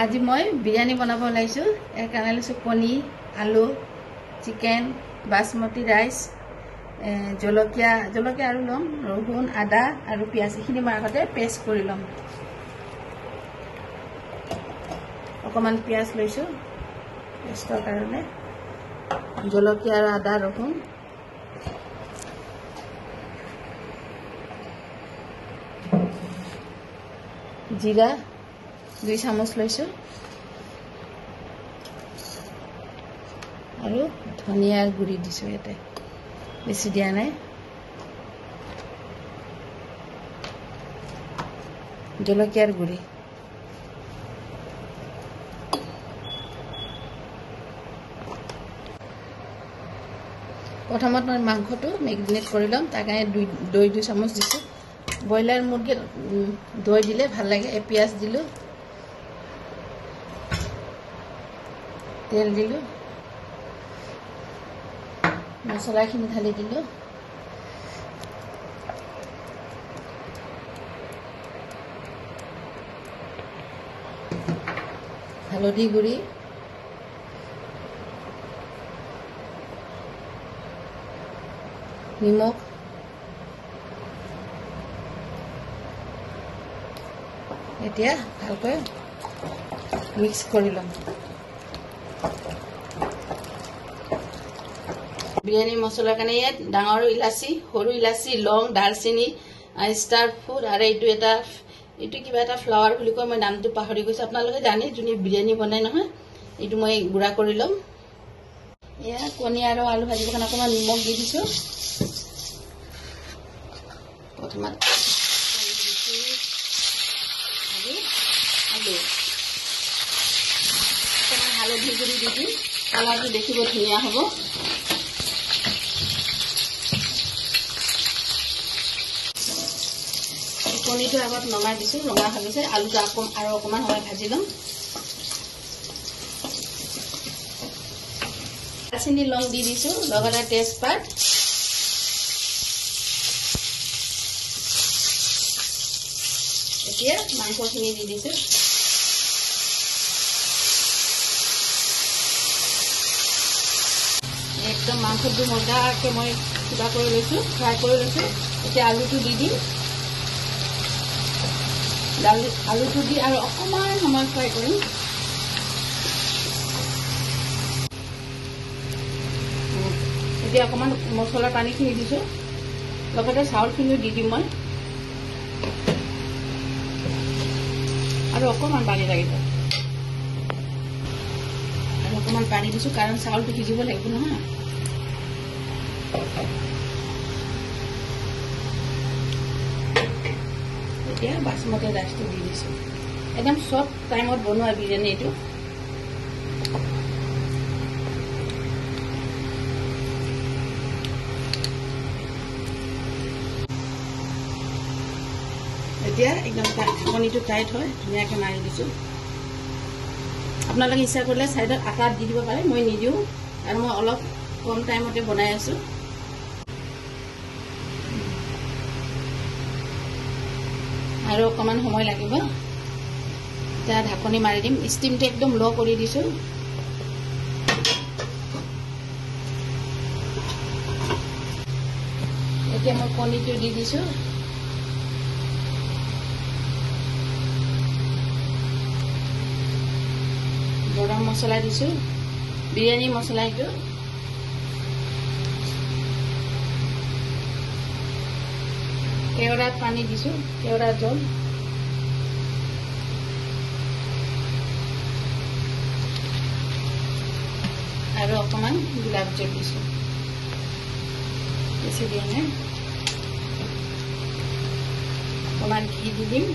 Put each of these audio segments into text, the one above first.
আজি মই বিৰিয়ানী বনাব ওলাইছোঁ। ইয়াৰ কাৰণে লৈছোঁ কণী, আলু, চিকেন, বাসমতি ৰাইচ, জলকীয়া আৰু ল'ম, ৰহুন, আদা আৰু পিঁয়াজ। এইখিনি মই আগতে পেষ্ট কৰি ল'ম। অকণমান পিঁয়াজ লৈছোঁ পেষ্টৰ কাৰণে, জলকীয়া আৰু আদা, ৰহুন, জিৰা 2 চামুচ লৈছোঁ আৰু ধনিয়াৰ গুড়ি দিছোঁ। ইয়াতে বেছি দিয়া নাই। জলকীয়াৰ গুড়ি, প্ৰথমত মই মাংসটো মেৰিনেট কৰি ল'ম। তাৰ কাৰণে দৈ 2 চামুচ দিছোঁ। ব্ৰইলাৰ মুৰ্গীত দৈ দিলে ভাল লাগে। পিঁয়াজ দিলোঁ, তেল দিলোঁ, মছলাখিনি ঢালি দিলোঁ, হালধি গুড়ি, নিমখ, এতিয়া ভালকৈ মিক্স কৰি ল'ম। বিৰিয়ানী মছলাৰ কাৰণে ইয়াত ডাঙৰ ইলাচি, সৰু ইলাচি, লং, দালচেনি, ষ্টাৰ ফুড আৰু এইটো কিবা এটা ফ্লাৱাৰ বুলি কয়, মই নামটো পাহৰি গৈছোঁ। আপোনালোকে জানে, যোনে বিৰিয়ানী বনাই নহয়, এইটো মই গুড়া কৰি ল'ম। এয়া কণী আৰু আলু ভাজিবৰ কাৰণে অকণমান নিমখ দি দিছোঁ। প্ৰথমত আলু, অকণমান হালধি গুড়ি দি দিম, কালাৰটো দেখিব ধুনীয়া হ'ব। কণীটো আগত নমাই দিছোঁ, ৰঙা হৈ গৈছে। আলুটো আৰু অকণমান সময় ভাজি ল'ম। দালচেনি, লং দি দিছোঁ, লগতে তেজপাত, এতিয়া মাংসখিনি দি দিছোঁ। একদম মাংসটো মজাকৈ মই কিবা কৰি লৈছোঁ, ফ্ৰাই কৰি লৈছোঁ। এতিয়া আলুটো দি দিম। আলুটো দি আৰু অকণমান সময় ফ্ৰাই কৰিম। এতিয়া অকণমান মছলাৰ পানীখিনি দিছোঁ, লগতে চাউলখিনিও দি দিম মই, আৰু অকণমান পানী লাগিব, আৰু অকণমান পানী দিছোঁ কাৰণ চাউলটো সিজিব লাগিব নহয়। এতিয়া বাসমতি ৰাইচটো দি দিছোঁ। একদম চব টাইমত বনোৱা বিৰিয়ানী এইটো। এতিয়া একদম কণীটো টাইট হয়, ধুনীয়াকৈ মাৰি দিছোঁ। আপোনালোকে ইচ্ছা কৰিলে চাইডত আটা দি দিব পাৰে, মই নিদিওঁ আৰু মই অলপ কম টাইমতে বনাই আছোঁ। আৰু অকণমান সময় লাগিব। এতিয়া ঢাকনি মাৰি দিম। ষ্টিমটো একদম ল' কৰি দিছোঁ। এতিয়া মই কণীটো দি দিছোঁ। গৰম মছলা দিছোঁ, বিৰিয়ানী মছলা এইটো। কেওড়াত পানী দিছোঁ, কেওড়া জল, আৰু অকণমান গোলাপ জল দিছোঁ। বেছি দিয়া নাই। অকণমান ঘি দি দিম।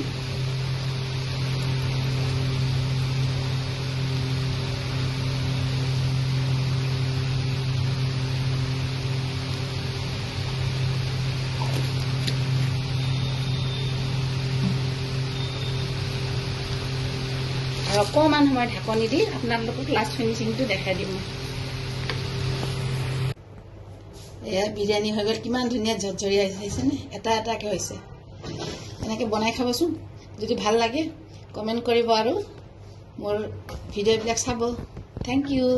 আৰু অকণমান সময় ঢাকনি দি আপোনালোকক লাষ্ট ফিনিচিংটো দেখাই দিম। এয়া বিৰিয়ানী হৈ গ'ল। কিমান ধুনীয়া ঝৰঝৰীয়া হৈছেনে? এটা এটাকৈ হৈছে। এনেকৈ বনাই খাবচোন। যদি ভাল লাগে কমেণ্ট কৰিব আৰু মোৰ ভিডিঅ'বিলাক চাব। Thank U.